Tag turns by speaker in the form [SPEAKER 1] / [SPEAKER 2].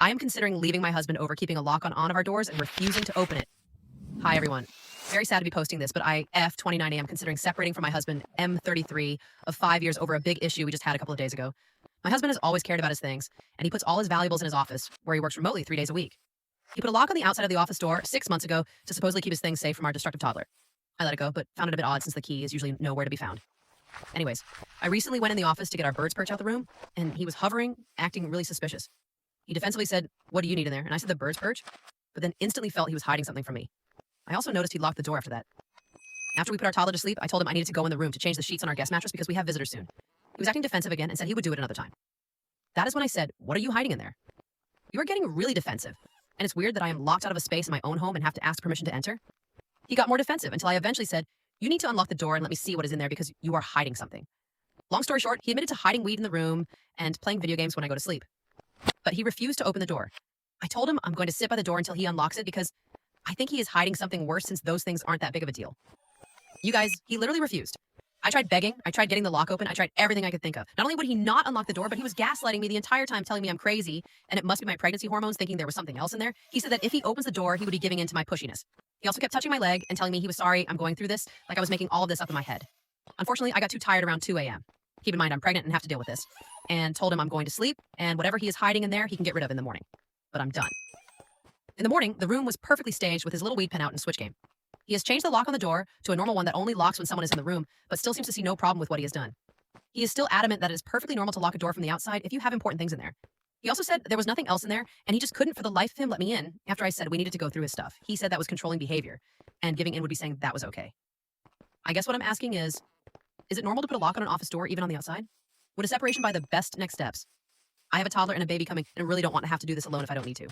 [SPEAKER 1] I am considering leaving my husband over keeping a lock on of our doors and refusing to open it. Hi, everyone. Very sad to be posting this, but I F29 am considering separating from my husband M33 of 5 years over a big issue we just had a couple of days ago. My husband has always cared about his things, and he puts all his valuables in his office, where he works remotely 3 days a week. He put a lock on the outside of the office door 6 months ago to supposedly keep his things safe from our destructive toddler. I let it go, but found it a bit odd since the key is usually nowhere to be found. Anyways, I recently went in the office to get our bird's perch out the room, and he was hovering, acting really suspicious. He defensively said, "What do you need in there?" And I said, "The bird's perch," but then instantly felt he was hiding something from me. I also noticed he locked the door after that. After we put our toddler to sleep, I told him I needed to go in the room to change the sheets on our guest mattress because we have visitors soon. He was acting defensive again and said he would do it another time. That is when I said, "What are you hiding in there?" "You are getting really defensive, and it's weird that I am locked out of a space in my own home and have to ask permission to enter." He got more defensive until I eventually said, "You need to unlock the door and let me see what is in there because you are hiding something." Long story short, he admitted to hiding weed in the room and playing video games when I go to sleep. But he refused to open the door. I told him I'm going to sit by the door until he unlocks it because I think he is hiding something worse since those things aren't that big of a deal. You guys, he literally refused. I tried begging, I tried getting the lock open, I tried everything I could think of. Not only would he not unlock the door, but he was gaslighting me the entire time, telling me I'm crazy and it must be my pregnancy hormones, thinking there was something else in there. He said that if he opens the door, he would be giving in to my pushiness. He also kept touching my leg and telling me he was sorry I'm going through this, like I was making all of this up in my head. Unfortunately, I got too tired around 2 a.m. Keep in mind, I'm pregnant and have to deal with this. And told him I'm going to sleep, and whatever he is hiding in there, he can get rid of in the morning. But I'm done. In the morning, the room was perfectly staged with his little weed pen out and Switch game. He has changed the lock on the door to a normal one that only locks when someone is in the room, but still seems to see no problem with what he has done. He is still adamant that it is perfectly normal to lock a door from the outside if you have important things in there. He also said there was nothing else in there, and he just couldn't for the life of him let me in after I said we needed to go through his stuff. He said that was controlling behavior, and giving in would be saying that was okay. I guess what I'm asking is it normal to put a lock on an office door even on the outside? Would a separation be the best next steps? I have a toddler and a baby coming and really don't want to have to do this alone if I don't need to.